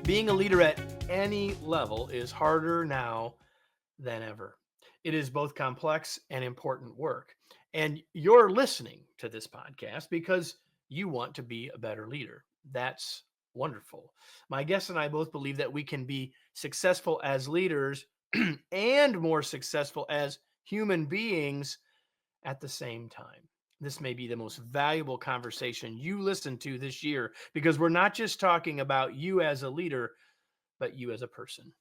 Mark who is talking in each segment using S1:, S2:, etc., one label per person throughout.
S1: Being a leader at any level is harder now than ever. It is both complex and important work. And you're listening to this podcast because you want to be a better leader. That's wonderful. My guest and I both believe that we can be successful as leaders and more successful as human beings at the same time. This may be the most valuable conversation you listen to this year because we're not just talking about you as a leader, but you as a person.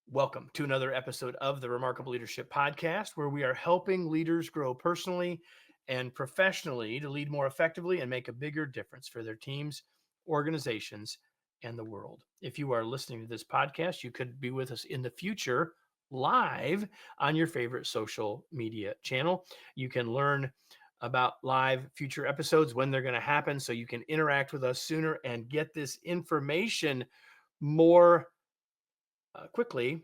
S1: Welcome to another episode of the Remarkable Leadership Podcast, where we are helping leaders grow personally and professionally to lead more effectively and make a bigger difference for their teams, organizations, and the world. If you are listening to this podcast, you could be with us in the future live on your favorite social media channel. You can learn about live future episodes, when they're going to happen, so you can interact with us sooner and get this information more quickly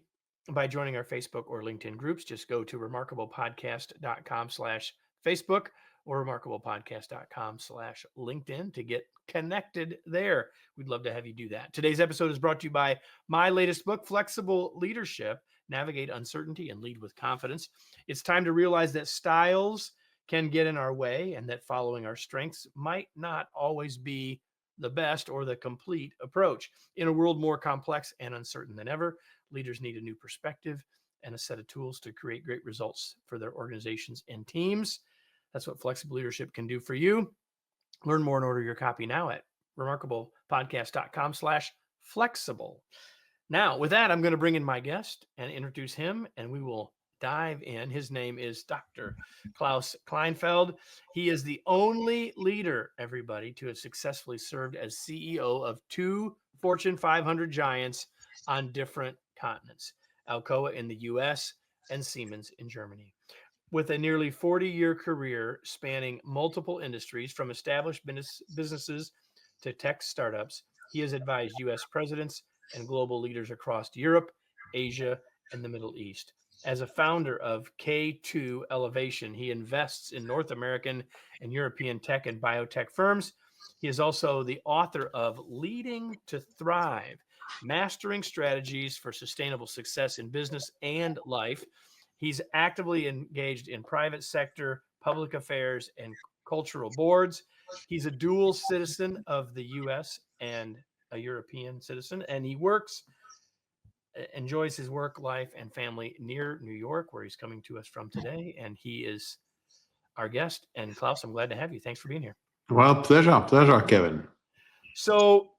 S1: by joining our Facebook or LinkedIn groups. Just go to remarkablepodcast.com/Facebook or remarkablepodcast.com/LinkedIn to get connected there. We'd love to have you do that. Today's episode is brought to you by my latest book, Flexible Leadership: Navigate Uncertainty and Lead with Confidence. It's time to realize that styles can get in our way and that following our strengths might not always be the best or the complete approach. In a world more complex and uncertain than ever, leaders need a new perspective and a set of tools to create great results for their organizations and teams. That's what Flexible Leadership can do for you. Learn more and order your copy now at remarkablepodcast.com/flexible. Now, with that, I'm going to bring in my guest and introduce him, and we will dive in. His name is Dr. Klaus Kleinfeld. He is the only leader, everybody, to have successfully served as CEO of two Fortune 500 giants on different continents: Alcoa in the US and Siemens in Germany. With a nearly 40-year career spanning multiple industries, from established businesses to tech startups, he has advised US presidents and global leaders across Europe, Asia, and the Middle East. As a founder of K2 Elevation, he invests in North American and European tech and biotech firms. He is also the author of Leading to Thrive: Mastering Strategies for Sustainable Success in Business and Life. He's actively engaged in private sector, public affairs, and cultural boards. He's a dual citizen of the US and a European citizen, and he enjoys his work, life, and family near New York, where he's coming to us from today. And he is our guest. And Klaus, I'm glad to have you. Thanks for being here.
S2: Well, pleasure, Kevin.
S1: So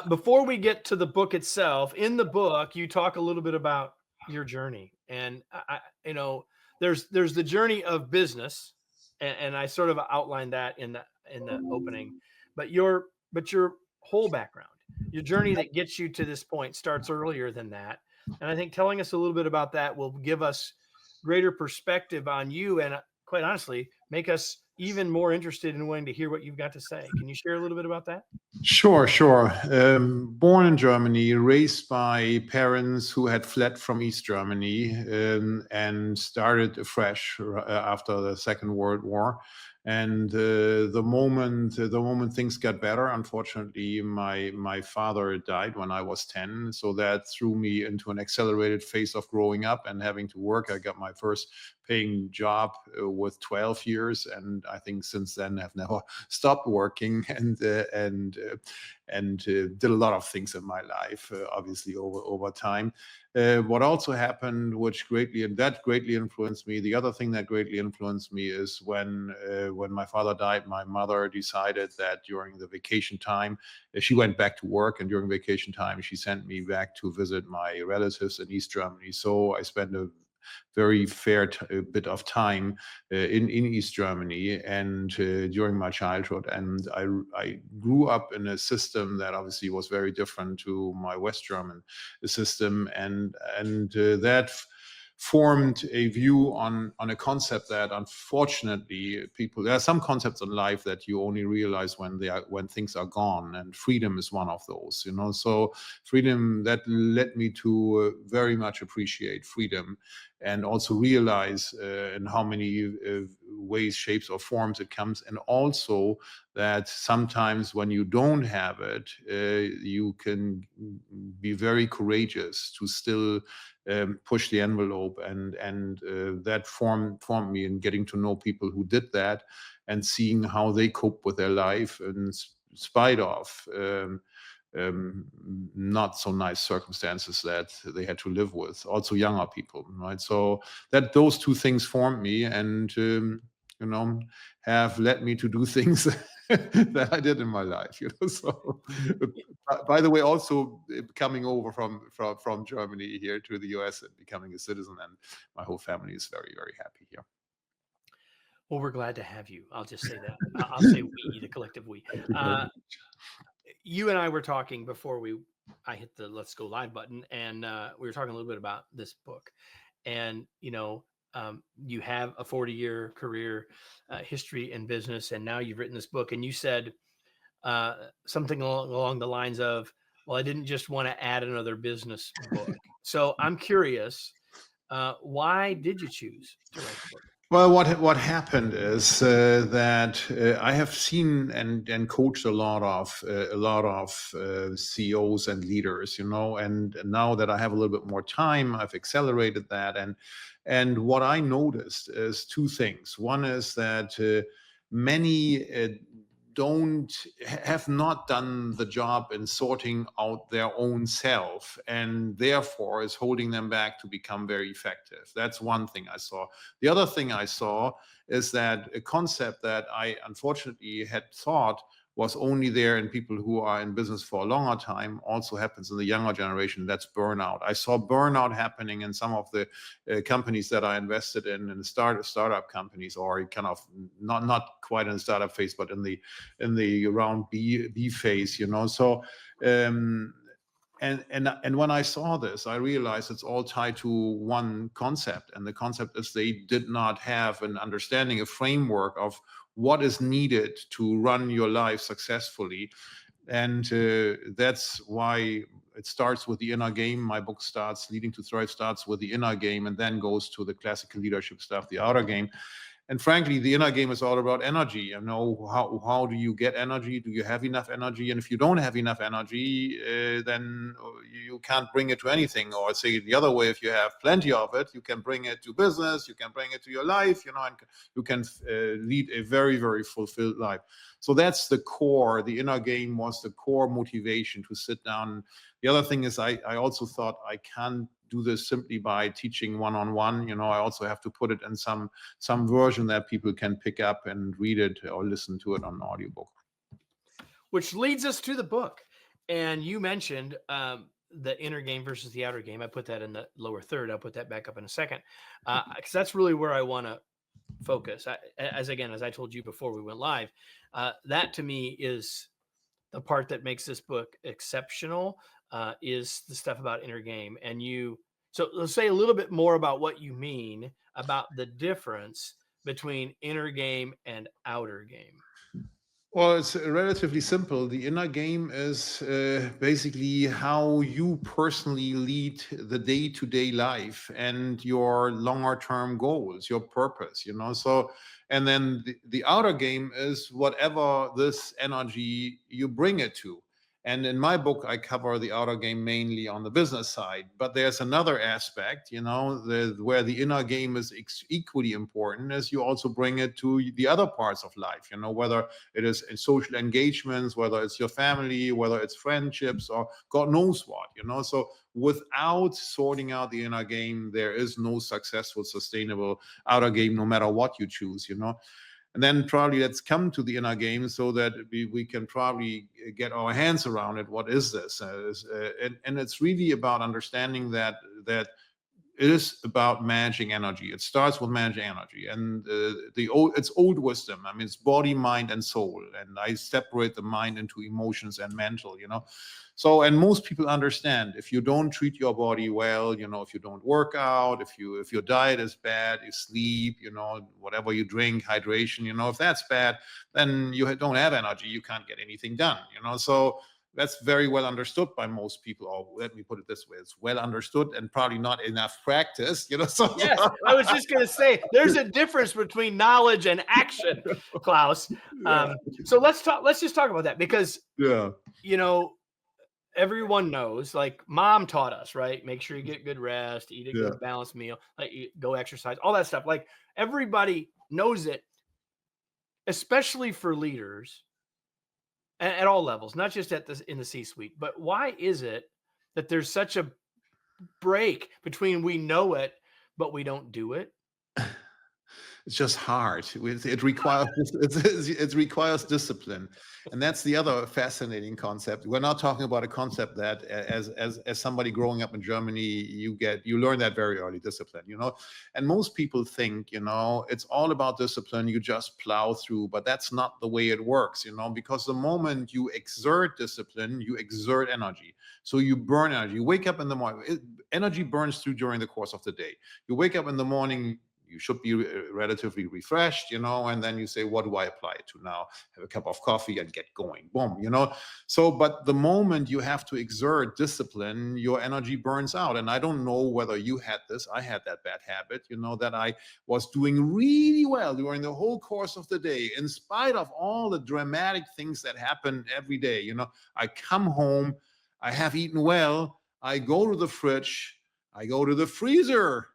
S1: before we get to the book itself, in the book, you talk a little bit about your journey. And, there's the journey of business. And I sort of outlined that in the opening. But your whole background, your journey that gets you to this point, starts earlier than that. And I think telling us a little bit about that will give us greater perspective on you and, quite honestly, make us even more interested in wanting to hear what you've got to say. Can you share a little bit about that?
S2: Sure. Born in Germany, raised by parents who had fled from East Germany and started afresh after the Second World War. And the moment things got better, unfortunately, my father died when I was 10. So that threw me into an accelerated phase of growing up and having to work. I got my first paying job with 12 years, and I think since then I've never stopped working and did a lot of things in my life, obviously over time. What also happened, which greatly influenced me, the other thing that greatly influenced me is when my father died, my mother decided that during the vacation time, she went back to work, and during vacation time, she sent me back to visit my relatives in East Germany. So I spent a very fair bit of time in East Germany and during my childhood. And I grew up in a system that obviously was very different to my West German system. And that formed a view on a concept that, unfortunately, there are some concepts in life that you only realize when things are gone, and freedom is one of those. So freedom, that led me to very much appreciate freedom, and also realize in how many ways, shapes, or forms it comes, and also that sometimes when you don't have it, you can be very courageous to still push the envelope, and that formed me in getting to know people who did that and seeing how they cope with their life in spite of not so nice circumstances that they had to live with, also younger people, right? So that those two things formed me, and have led me to do things that I did in my life. So by the way, also coming over from Germany here to the US and becoming a citizen, and my whole family is very, very happy here.
S1: Well, we're glad to have you. I'll just say that. I'll say we, the collective we.
S2: Thank you very much.
S1: You and I were talking before I hit the let's go live button, and we were talking a little bit about this book. And you have a 40-year career history in business, and now you've written this book. And you said something along the lines of, "Well, I didn't just want to add another business book." So I'm curious, why did you choose to write the book?
S2: Well, what happened is that I have seen and coached a lot of CEOs and leaders, and now that I have a little bit more time, I've accelerated that, and what I noticed is two things. One is that many have not done the job in sorting out their own self, and therefore is holding them back to become very effective. That's one thing I saw. The other thing I saw is that a concept that I unfortunately had thought was only there in people who are in business for a longer time also happens in the younger generation. That's burnout. I saw burnout happening in some of the companies that I invested in startup companies, or kind of not quite in the startup phase, but in the round B phase. So. And when I saw this, I realized it's all tied to one concept. And the concept is they did not have an understanding, a framework of what is needed to run your life successfully. And that's why it starts with the inner game. My book Leading to Thrive starts with the inner game and then goes to the classical leadership stuff, the outer game. And frankly, the inner game is all about energy. How do you get energy? Do you have enough energy? And if you don't have enough energy, then you can't bring it to anything. Or say the other way, if you have plenty of it, you can bring it to business, you can bring it to your life, and you can lead a very, very fulfilled life. So that's the core. The inner game was the core motivation to sit down. The other thing is I also thought I can't do this simply by teaching one-on-one. I also have to put it in some version that people can pick up and read it or listen to it on an audiobook.
S1: Which leads us to the book. And you mentioned the inner game versus the outer game. I put that in the lower third. I'll put that back up in a second, because that's really where I want to focus. As I told you before we went live, that to me is the part that makes this book exceptional, is the stuff about inner game. And so let's say a little bit more about what you mean about the difference between inner game and outer game.
S2: Well, it's relatively simple. The inner game is basically how you personally lead the day-to-day life and your longer-term goals, your purpose, So, and then the outer game is whatever this energy you bring it to. And in my book, I cover the outer game mainly on the business side. But there's another aspect, where the inner game is equally important, as you also bring it to the other parts of life, whether it is in social engagements, whether it's your family, whether it's friendships, or God knows what, So without sorting out the inner game, there is no successful, sustainable outer game, no matter what you choose, And then probably let's come to the inner game so that we can probably get our hands around it. What is this? And it's really about understanding that it is about managing energy. It starts with managing energy, and it's old wisdom. I mean, it's body, mind, and soul. And I separate the mind into emotions and mental. So, and most people understand if you don't treat your body well, if you don't work out, if your diet is bad, you sleep, whatever you drink, hydration, if that's bad, then you don't have energy, you can't get anything done, So that's very well understood by most people, or let me put it this way, it's well understood and probably not enough practice, so
S1: Yes, I was just going to say there's a difference between knowledge and action, Klaus.
S2: yeah,
S1: So let's just talk about that, because
S2: yeah,
S1: you know everyone knows, like mom taught us, right? Make sure you get good rest, eat a
S2: yeah,
S1: good balanced meal, like go exercise, all that stuff. Like everybody knows it, especially for leaders at all levels, not just in the C-suite. But why is it that there's such a break between we know it but we don't do it?
S2: it's just hard. It requires it requires discipline, and that's the other fascinating concept. We're not talking about a concept that, as somebody growing up in Germany, you learn that very early, discipline. And most people think it's all about discipline. You just plow through, but that's not the way it works. Because the moment you exert discipline, you exert energy. So you burn energy. You wake up in the morning. Energy burns through during the course of the day. You wake up in the morning. You should be relatively refreshed, and then you say, what do I apply it to now? Have a cup of coffee and get going. Boom, So, but the moment you have to exert discipline, your energy burns out. And I don't know whether you had this. I had that bad habit, that I was doing really well during the whole course of the day, in spite of all the dramatic things that happen every day. I come home, I have eaten well, I go to the fridge, I go to the freezer,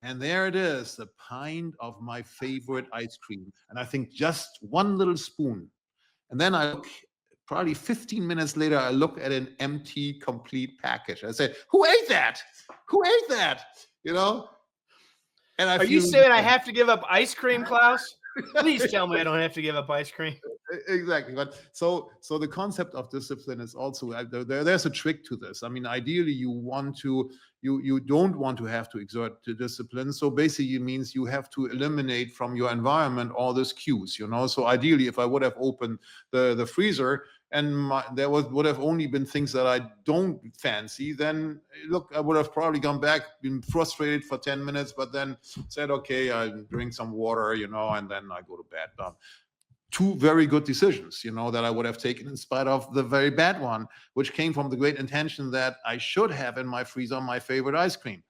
S2: and there it is, the pint of my favorite ice cream. And I think just one little spoon. And then I look, probably 15 minutes later, I look at an empty, complete package. I say, who ate that? Who ate that? And I
S1: Are you
S2: feel
S1: saying I have to give up ice cream, Klaus? Please tell me I don't have to give up ice cream.
S2: exactly. But so the concept of discipline is also there's a trick to this. I mean, ideally you don't want to have to exert the discipline. So basically it means you have to eliminate from your environment all these cues. So ideally, if I would have opened the freezer and there would have only been things that I don't fancy, then look, I would have probably gone back, been frustrated for 10 minutes, but then said, okay, I drink some water, and then I go to bed. Two very good decisions, that I would have taken in spite of the very bad one, which came from the great intention that I should have in my freezer my favorite ice cream.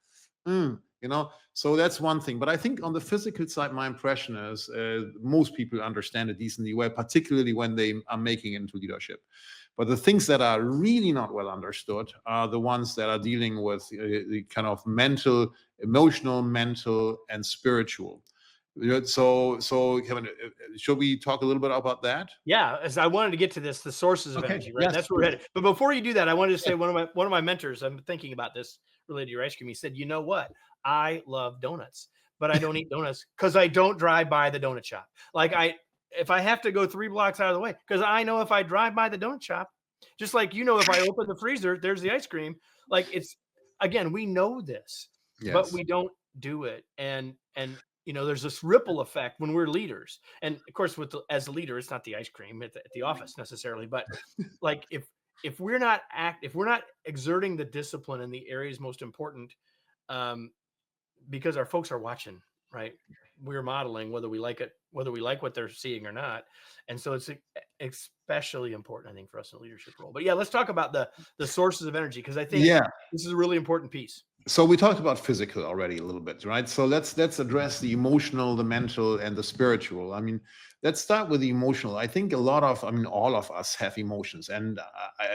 S2: So that's one thing. But I think on the physical side, my impression is most people understand it decently well, particularly when they are making it into leadership. But the things that are really not well understood are the ones that are dealing with the kind of emotional, mental, and spiritual. So Kevin, should we talk a little bit about that?
S1: Yeah, as I wanted to get to the sources of
S2: Okay,
S1: energy, right?
S2: yes,
S1: That's where we're headed. But before you do that, I wanted to say one of my mentors, I'm thinking about this related to your ice cream. He said, you know what? I love donuts, but I don't eat donuts because I don't drive by the donut shop. Like if I have to go 3 blocks out of the way, because I know if I drive by the donut shop, just like if I open the freezer, there's the ice cream. Like again, we know this, but
S2: Yes.
S1: we don't do it. And there's this ripple effect when we're leaders. And of course, as a leader, it's not the ice cream at the office necessarily, but like if we're not exerting the discipline in the areas most important, because our folks are watching, right? We're modeling whether we like it, whether we like what they're seeing or not. And so it's especially important, I think, for us in a leadership role. But yeah, let's talk about the sources of energy, because I think this is a really important piece.
S2: So we talked about physical already a little bit, right? So let's address the emotional, the mental, and the spiritual. I mean, let's start with the emotional. I think all of us have emotions, and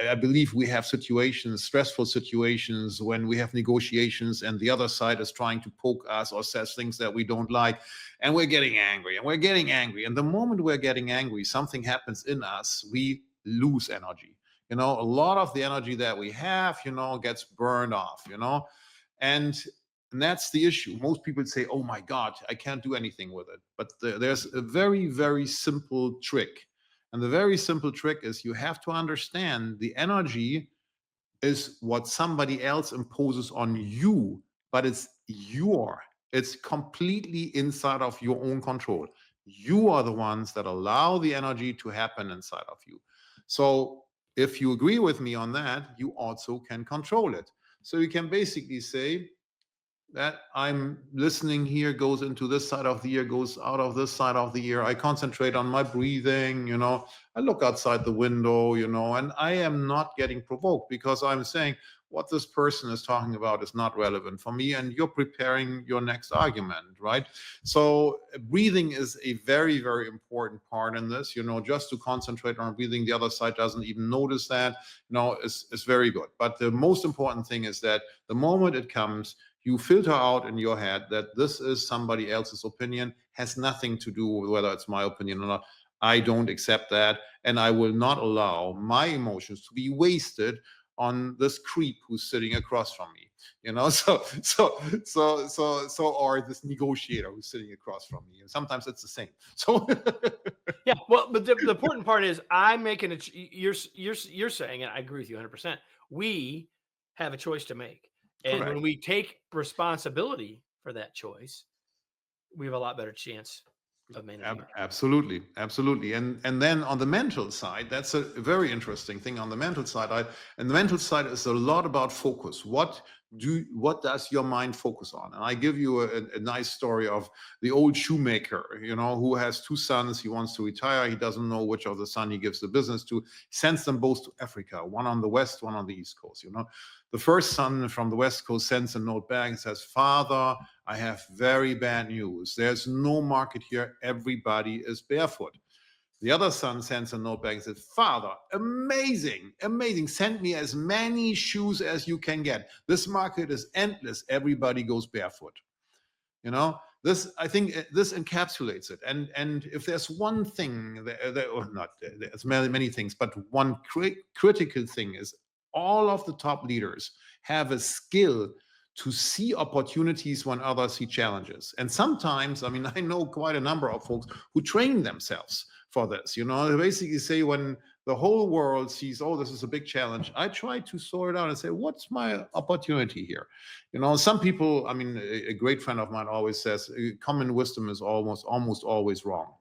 S2: I believe we have situations, stressful situations, when we have negotiations, and the other side is trying to poke us or says things that we don't like, and we're getting angry, and we're getting angry. And the moment we're getting angry, something happens in us. We lose energy. A lot of the energy that we have, gets burned off. And that's the issue. Most people say, oh my God, I can't do anything with it. But there's a very, very simple trick. And the very simple trick is you have to understand the energy is what somebody else imposes on you, but it's completely inside of your own control. You are the ones that allow the energy to happen inside of you. So if you agree with me on that, you also can control it. So you can basically say, that I'm listening here goes into this side of the ear, goes out of this side of the ear. I concentrate on my breathing, I look outside the window, and I am not getting provoked because I'm saying what this person is talking about is not relevant for me, and you're preparing your next argument, right? So breathing is a very, very important part in this, just to concentrate on breathing. The other side doesn't even notice that, is very good. But the most important thing is that the moment it comes, you filter out in your head that this is somebody else's opinion, has nothing to do with whether it's my opinion or not. I don't accept that, and I will not allow my emotions to be wasted on this creep who's sitting across from me. Or this negotiator who's sitting across from me. And sometimes it's the same. So
S1: Yeah, well, but the important part is I'm making it. You're saying, and I agree with you 100%. We have a choice to make, and when
S2: correct.
S1: we take responsibility for that choice, we have a lot better chance of managing it.
S2: Absolutely, absolutely. And then on the mental side, that's a very interesting thing. On the mental side, and the mental side is a lot about focus. What does your mind focus on? And I give you a nice story of the old shoemaker, who has two sons. He wants to retire. He doesn't know which of the son he gives the business to. Sends them both to Africa, one on the west, one on the east coast. The first son from the west coast sends a note back and says, "Father, I have very bad news. There's no market here. Everybody is barefoot." The other son sends a note back and says, "Father, amazing, amazing. Send me as many shoes as you can get. This market is endless. Everybody goes barefoot." This, I think, this encapsulates it. And if there's one thing or not, there's many things, but one critical thing is all of the top leaders have a skill to see opportunities when others see challenges. And sometimes, I know quite a number of folks who train themselves for this. They basically say, when the whole world sees, oh, this is a big challenge, I try to sort it out and say, what's my opportunity here? Some people, a great friend of mine always says, common wisdom is almost always wrong.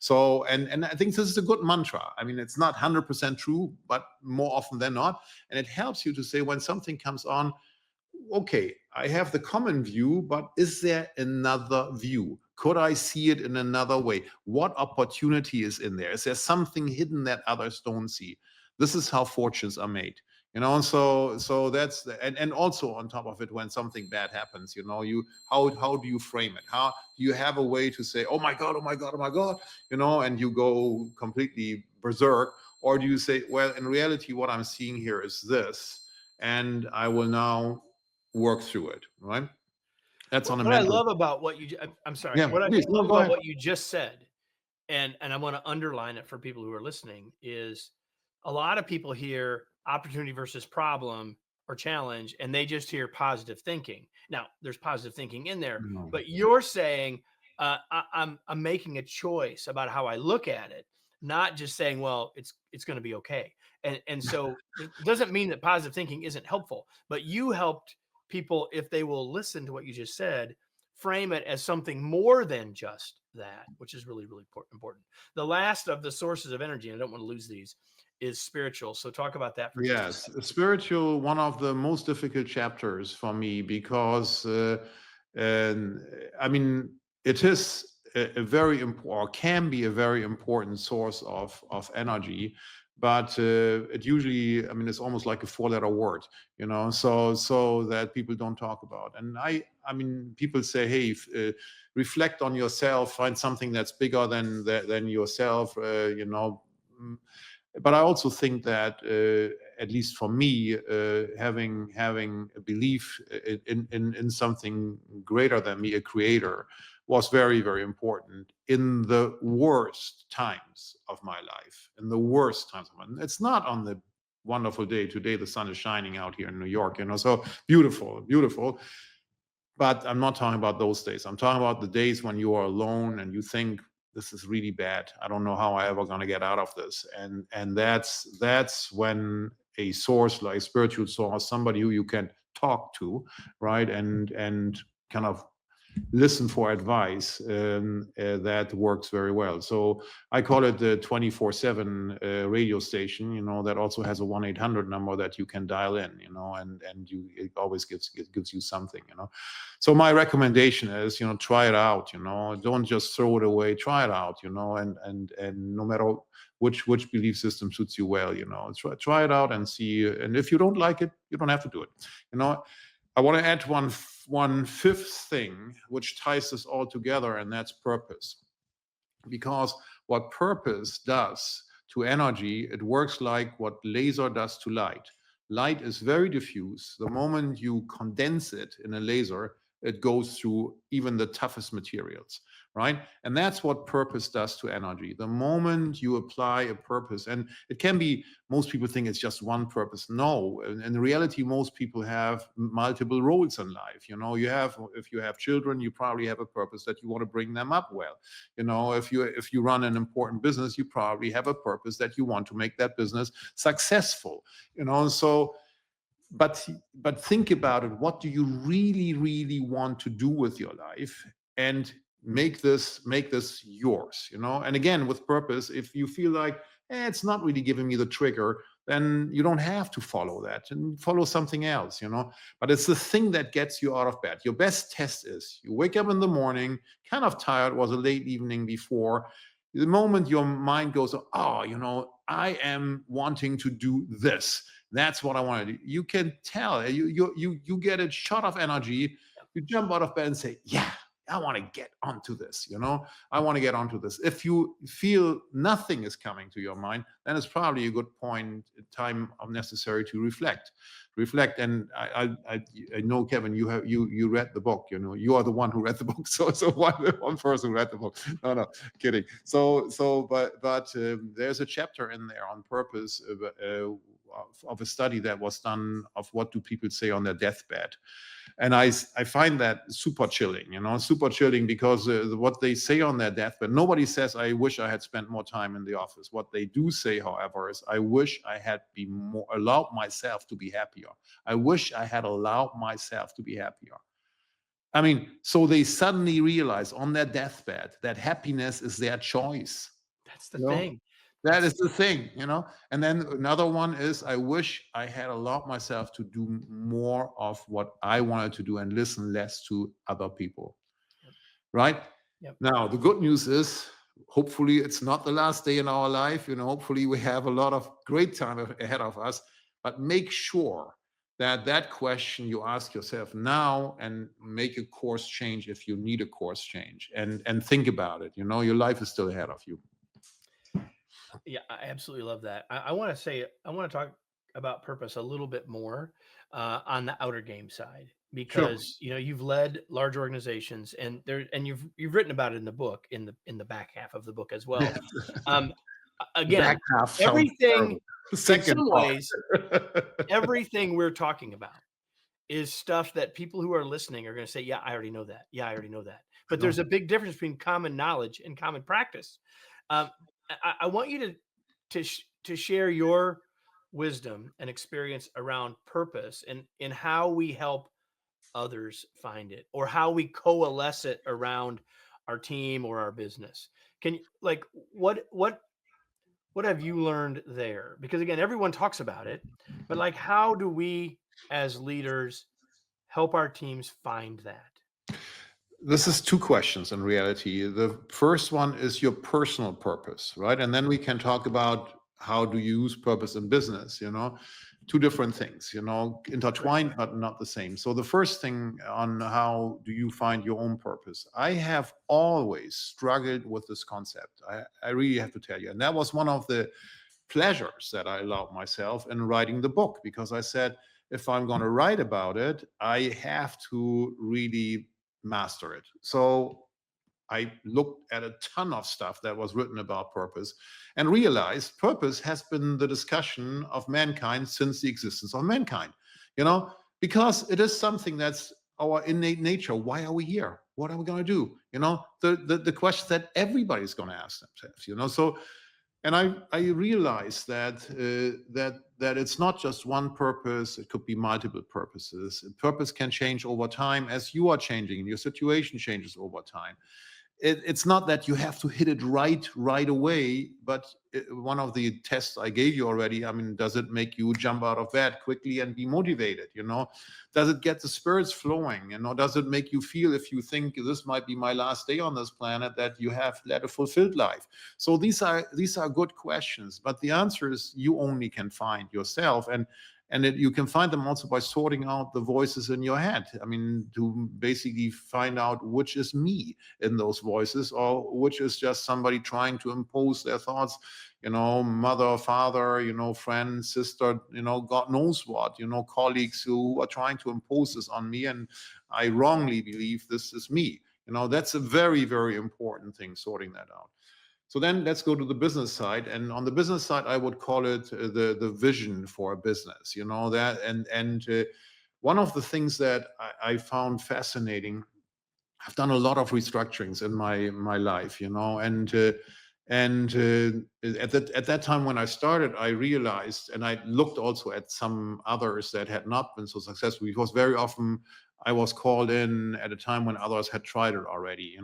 S2: So, and I think this is a good mantra. It's not 100% true, but more often than not. And it helps you to say, when something comes on, okay, I have the common view, but is there another view? Could I see it in another way? What opportunity is in there? Is there something hidden that others don't see? This is how fortunes are made. So that's and also on top of it, when something bad happens, how do you frame it? How do you have a way to say, oh my God, oh my God, oh my God, and you go completely berserk? Or do you say, well, in reality, what I'm seeing here is this, and I will now work through it, right? That's on a
S1: What I
S2: mental.
S1: love about what I'm sorry.
S2: Yeah,
S1: What I
S2: please, no,
S1: love
S2: go
S1: about
S2: ahead.
S1: what you just said, and I want to underline it for people who are listening, is a lot of people hear opportunity versus problem or challenge, and they just hear positive thinking. Now, there's positive thinking in there,
S2: No.
S1: but you're saying I'm making a choice about how I look at it, not just saying, well, it's going to be okay. And so it doesn't mean that positive thinking isn't helpful, but you helped people, if they will listen to what you just said, frame it as something more than just that, which is really, really important. The last of the sources of energy, and I don't want to lose these, is spiritual. So talk about that for just a
S2: Yes,
S1: second.
S2: spiritual, one of the most difficult chapters for me because, and, it is a very important, or can be a very important source of energy, but it usually, it's almost like a four-letter word, so that people don't talk about. And people say, hey, reflect on yourself, find something that's bigger than yourself, mm, but I also think that, at least for me, having a belief in something greater than me, a creator, was very, very important in the worst times of my life. In the worst times of my, it's not on the wonderful day. Today the sun is shining out here in New York, so beautiful, beautiful. But I'm not talking about those days. I'm talking about the days when you are alone and you think, this is really bad. I don't know how I ever gonna get out of this. And that's when a source, like a spiritual source, somebody who you can talk to, right? And kind of listen for advice, that works very well. So I call it the 24/7 radio station, that also has a 1-800 number that you can dial in, and it always gives you something, So my recommendation is, try it out, don't just throw it away, try it out, and no matter which belief system suits you well, try it out and see. And if you don't like it, you don't have to do it, I want to add one fifth thing which ties this all together, and that's purpose. Because what purpose does to energy, it works like what laser does to light. Light is very diffuse. The moment you condense it in a laser, it goes through even the toughest materials, right? And that's what purpose does to energy. The moment you apply a purpose, and it can be, most people think it's just one purpose. No, in reality, most people have multiple roles in life. If you have children, you probably have a purpose that you want to bring them up well. If you run an important business, you probably have a purpose that you want to make that business successful. So but think about it. What do you really want to do with your life, and make this yours, and again, with purpose, if you feel like it's not really giving me the trigger, then you don't have to follow that and follow something else, but it's the thing that gets you out of bed. Your best test is you wake up in the morning kind of tired, was a late evening before. The moment your mind goes, I am wanting to do this, that's what I want to do, you can tell, you get a shot of energy. You jump out of bed and say, yeah, I want to get onto this, I want to get onto this. If you feel nothing is coming to your mind, then it's probably a good time necessary to reflect. And I know, Kevin, you read the book, you are the one who read the book. So one person who read the book. No, kidding. But there's a chapter in there on purpose, of a study that was done of what do people say on their deathbed. And I find that super chilling, super chilling, because what they say on their deathbed, nobody says, I wish I had spent more time in the office. What they do say, however, is, I wish I had allowed myself to be happier. I wish I had allowed myself to be happier. I mean, so they suddenly realize on their deathbed that happiness is their choice.
S1: That's the thing.
S2: That is the thing, And then another one is, I wish I had allowed myself to do more of what I wanted to do and listen less to other people. Yep. Right?
S1: Yep.
S2: Now, the good news is, hopefully it's not the last day in our life. Hopefully we have a lot of great time ahead of us. But make sure that question you ask yourself now, and make a course change if you need a course change, and think about it. Your life is still ahead of you.
S1: Yeah, I absolutely love that. I want to talk about purpose a little bit more on the outer game side, because
S2: Sure.
S1: You've led large organizations, and you've written about it in the book, in the back half of the book as well. Again,
S2: Back half
S1: everything in
S2: second
S1: some
S2: part.
S1: ways, everything we're talking about is stuff that people who are listening are going to say, yeah, I already know that. Yeah, I already know that. But there's a big difference between common knowledge and common practice. I want you to share your wisdom and experience around purpose, and in how we help others find it, or how we coalesce it around our team or our business. Can you, what have you learned there? Because again, everyone talks about it, but how do we as leaders help our teams find that?
S2: This is two questions in reality. The first one is your personal purpose, right? And then we can talk about how do you use purpose in business, two different things, intertwined, but not the same. So the first thing on how do you find your own purpose? I have always struggled with this concept. I really have to tell you. And that was one of the pleasures that I allowed myself in writing the book, because I said, if I'm going to write about it, I have to really master it. So I looked at a ton of stuff that was written about purpose, and realized purpose has been the discussion of mankind since the existence of mankind, because it is something that's our innate nature. Why are we here? What are we going to do? The question that everybody's going to ask themselves, So And I realized that it's not just one purpose; it could be multiple purposes. Purpose can change over time as you are changing, and your situation changes over time. It's not that you have to hit it right away, but one of the tests I gave you already, I mean, does it make you jump out of bed quickly and be motivated? Does it get the spirits flowing? Does it make you feel, if you think this might be my last day on this planet, that you have led a fulfilled life? So these are good questions, but the answer is you only can find yourself. And you can find them also by sorting out the voices in your head. I mean, to basically find out which is me in those voices, or which is just somebody trying to impose their thoughts, mother, father, friend, sister, God knows what, colleagues who are trying to impose this on me. And I wrongly believe this is me. That's a very, very important thing, sorting that out. So then let's go to the business side. And on the business side, I would call it the vision for a business, that. And one of the things that I found fascinating, I've done a lot of restructurings in my life, and at that time when I started, I realized, and I looked also at some others that had not been so successful, because very often I was called in at a time when others had tried it already,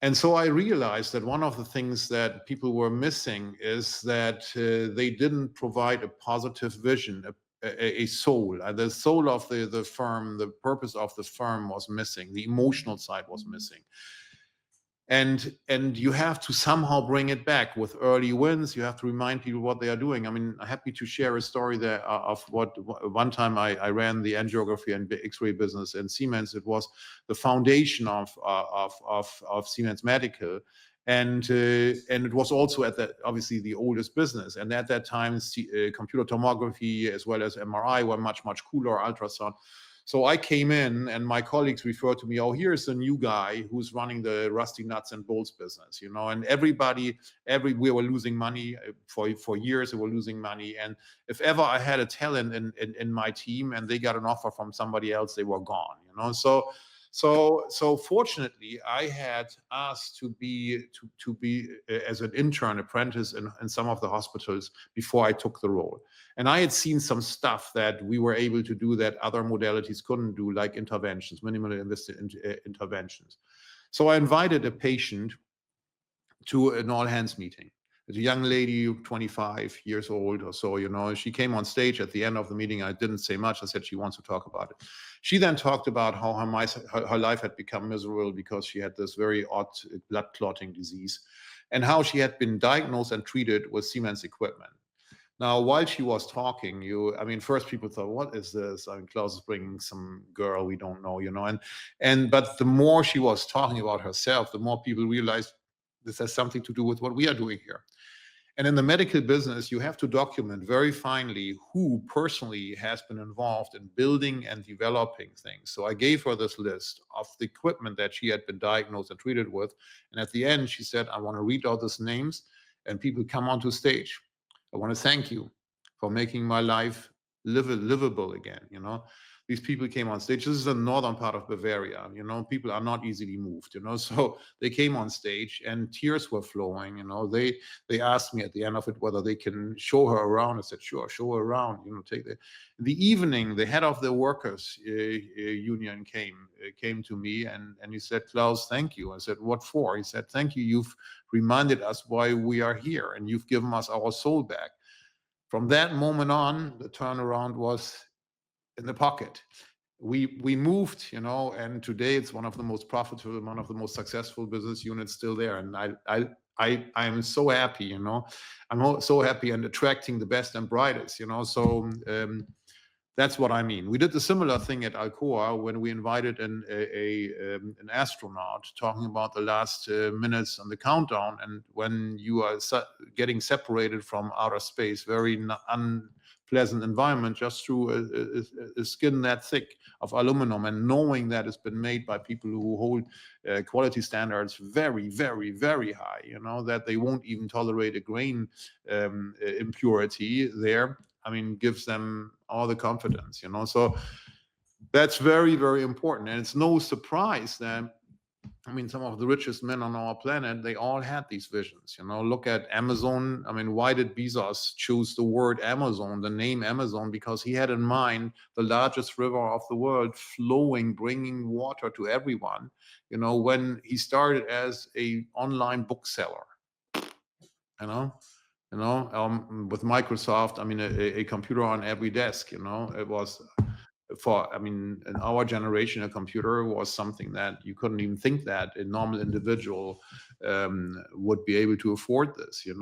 S2: and so I realized that one of the things that people were missing is that they didn't provide a positive vision, a soul. The soul of the firm, the purpose of the firm was missing. The emotional side was missing. And you have to somehow bring it back with early wins. You have to remind people what they are doing. I mean, I'm happy to share a story there of what one time I ran the angiography and X-ray business in Siemens. It was the foundation of Siemens Medical, and it was also obviously the oldest business. And at that time, computer tomography as well as MRI were much cooler, ultrasound. So I came in, and my colleagues referred to me, oh, here's a new guy who's running the rusty nuts and bolts business, and we were losing money for years. We were losing money. And if ever I had a talent in my team and they got an offer from somebody else, they were gone, So fortunately, I had asked to be as an intern apprentice in some of the hospitals before I took the role. And I had seen some stuff that we were able to do that other modalities couldn't do, like interventions, minimally invasive interventions. So I invited a patient to an all-hands meeting. It's a young lady, 25 years old or so, she came on stage at the end of the meeting. I didn't say much. I said she wants to talk about it. She then talked about how her life had become miserable because she had this very odd blood clotting disease, and how she had been diagnosed and treated with Siemens equipment. Now, while she was talking, first people thought, what is this? I mean, Klaus is bringing some girl we don't know, but the more she was talking about herself, the more people realized this has something to do with what we are doing here. And in the medical business, you have to document very finely who personally has been involved in building and developing things. So I gave her this list of the equipment that she had been diagnosed and treated with. And at the end, she said, I want to read out these names, and people come onto stage. I want to thank you for making my life livable again. These people came on stage. This is the northern part of Bavaria. People are not easily moved. So they came on stage and tears were flowing. They asked me at the end of it whether they can show her around. I said, sure, show her around. Take the evening. The head of the workers union came to me and he said, Klaus, thank you. I said, what for? He said, thank you. You've reminded us why we are here, and you've given us our soul back. From that moment on, the turnaround was in the pocket. We moved, and today it's one of the most profitable, one of the most successful business units still there. And I'm so happy, I'm so happy and attracting the best and brightest, So that's what I mean. We did a similar thing at Alcoa when we invited an astronaut, talking about the last minutes on the countdown. And when you are getting separated from outer space, very unpleasant environment, just through a skin that thick of aluminum, and knowing that it's been made by people who hold quality standards very, very, very high, that they won't even tolerate a grain impurity there. Gives them all the confidence, So that's very, very important. And it's no surprise that I mean, some of the richest men on our planet, they all had these visions. Look at Amazon. I mean, why did Bezos choose the word Amazon, the name Amazon? Because he had in mind the largest river of the world flowing, bringing water to everyone. When he started as a online bookseller, you know, with Microsoft, I mean, a computer on every desk, it was I mean, in our generation, a computer was something that you couldn't even think that a normal individual would be able to afford this,
S1: Yep.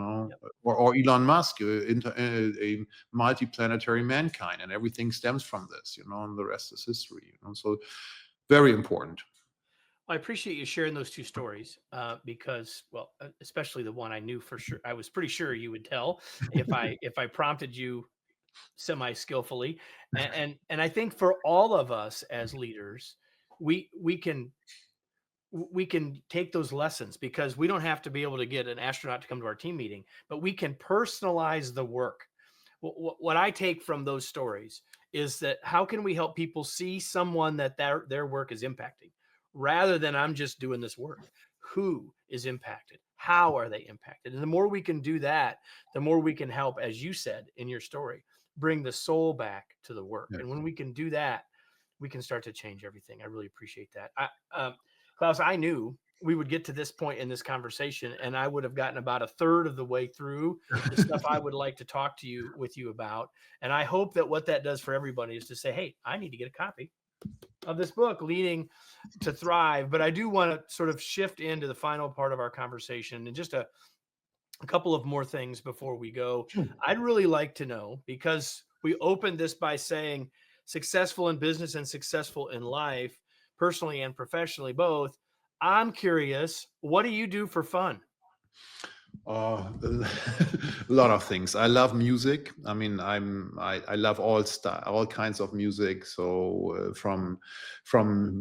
S2: or Elon Musk, a multi-planetary mankind, and everything stems from this, and the rest is history, so very important.
S1: I appreciate you sharing those two stories because, well, especially the one I knew for sure. I was pretty sure you would tell if I prompted you semi skillfully, and I think for all of us as leaders, we we can we can take those lessons because we don't have to be able to get an astronaut to come to our team meeting, but we can personalize the work. What I take from those stories is that how can we help people see someone that their work is impacting rather than I'm just doing this work? Who is impacted? How are they impacted? And the more we can do that, the more we can help, as you said in your story, bring the soul back to the work.
S2: Yes.
S1: And when we can do that, we can start to change everything. I really appreciate that. Klaus, I knew we would get to this point in this conversation, and I would have gotten about a third of the way through the stuff I would like to talk to you with you about. And I hope that what that does for everybody is to say, hey, I need to get a copy of this book, Leading to Thrive. But I do want to sort of shift into the final part of our conversation and just a couple of more things before we go. I'd really like to know, because we opened this by saying successful in business and successful in life, personally and professionally both. I'm curious, what do you do for fun?
S2: Uh, a lot of things. I love music. I mean, I love all kinds of music. So from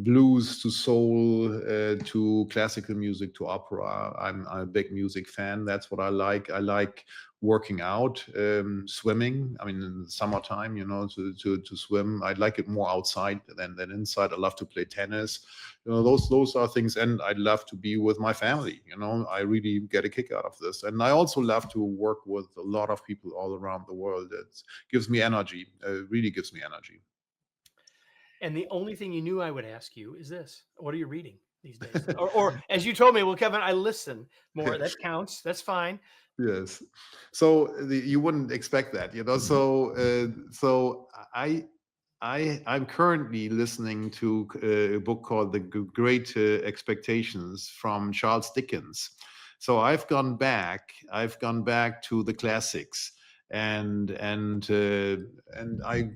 S2: blues to soul to classical music to opera. I'm a big music fan. That's what I like. I like working out, swimming. I mean, in the summertime, to swim. I like it more outside than inside. I love to play tennis. Those are things, and I love to be with my family. I really get a kick out of this, and I also love to work with a lot of people all around the world. It gives me energy. Really gives me energy.
S1: And the only thing you knew I would ask you is this: what are you reading these days? Or as you told me, well, Kevin, I listen more. That counts. That's fine.
S2: Yes. So you wouldn't expect that, So I'm currently listening to a book called The Great Expectations from Charles Dickens. So I've gone back to the classics, and I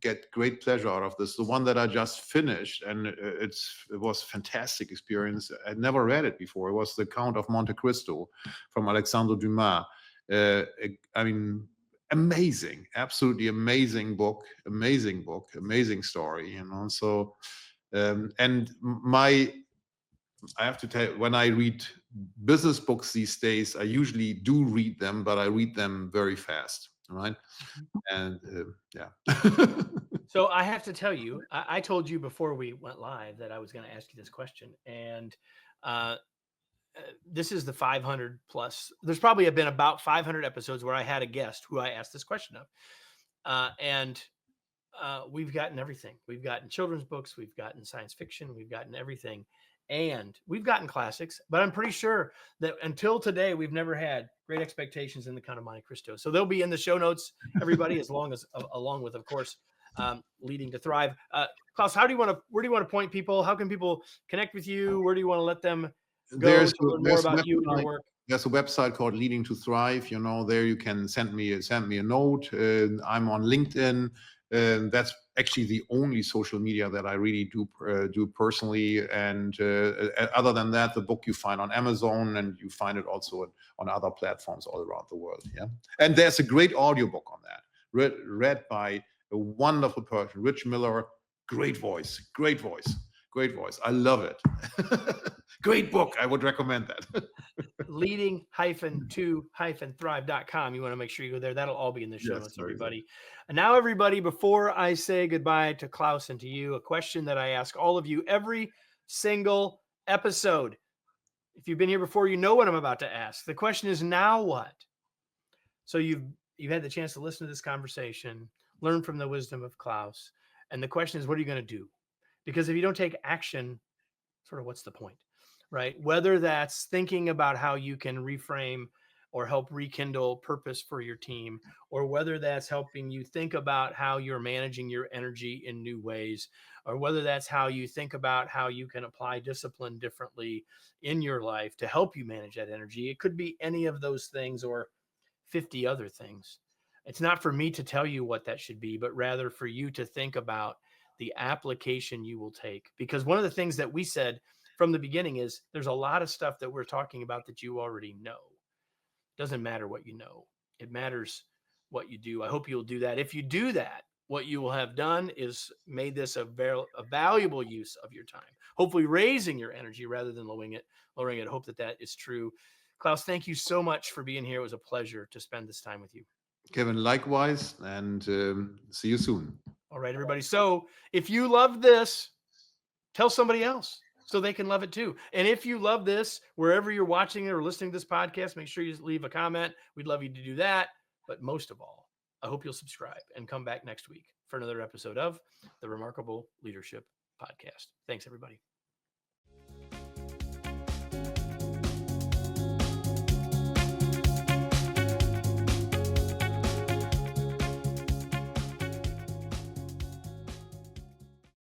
S2: get great pleasure out of this. The one that I just finished, and it was a fantastic experience. I'd never read it before. It was The Count of Monte Cristo from Alexandre Dumas. I mean, amazing, absolutely amazing book, amazing story. So and I have to tell you, when I read business books these days, I usually do read them, but I read them very fast, right? And yeah.
S1: So I have to tell you, I told you before we went live that I was going to ask you this question, and uh, this is the 500 plus. There's probably been about 500 episodes where I had a guest who I asked this question of, and we've gotten everything. We've gotten children's books, we've gotten science fiction, we've gotten everything, and we've gotten classics. But I'm pretty sure that until today, we've never had Great Expectations in the Count of Monte Cristo. So they'll be in the show notes, everybody, along with, of course, Leading to Thrive. Klaus, where do you want to point people? How can people connect with you? Where do you want to let them go to learn more about you and your work?
S2: There's a website called Leading to Thrive. There you can send me a note. I'm on LinkedIn. That's actually the only social media that I really do personally. And other than that, the book you find on Amazon, and you find it also on other platforms all around the world. Yeah, and there's a great audiobook on that, read by a wonderful person, Rich Miller. Great voice. I love it. Great book. I would recommend that.
S1: leading-to-thrive.com. You want to make sure you go there. That'll all be in the show notes, everybody.
S2: Good.
S1: And now, everybody, before I say goodbye to Klaus and to you, a question that I ask all of you every single episode. If you've been here before, you know what I'm about to ask. The question is, now what? So you've had the chance to listen to this conversation, learn from the wisdom of Klaus. And the question is, what are you going to do? Because if you don't take action, sort of what's the point, right? Whether that's thinking about how you can reframe or help rekindle purpose for your team, or whether that's helping you think about how you're managing your energy in new ways, or whether that's how you think about how you can apply discipline differently in your life to help you manage that energy. It could be any of those things or 50 other things. It's not for me to tell you what that should be, but rather for you to think about the application you will take. Because one of the things that we said from the beginning is there's a lot of stuff that we're talking about that you already know. It doesn't matter what you know. It matters what you do. I hope you'll do that. If you do that, what you will have done is made this a valuable use of your time, hopefully raising your energy rather than lowering it. I hope that is true. Klaus, thank you so much for being here. It was a pleasure to spend this time with you.
S2: Kevin, likewise, and see you soon.
S1: All right, everybody. So if you love this, tell somebody else so they can love it too. And if you love this, wherever you're watching it or listening to this podcast, make sure you leave a comment. We'd love you to do that. But most of all, I hope you'll subscribe and come back next week for another episode of the Remarkable Leadership Podcast. Thanks, everybody.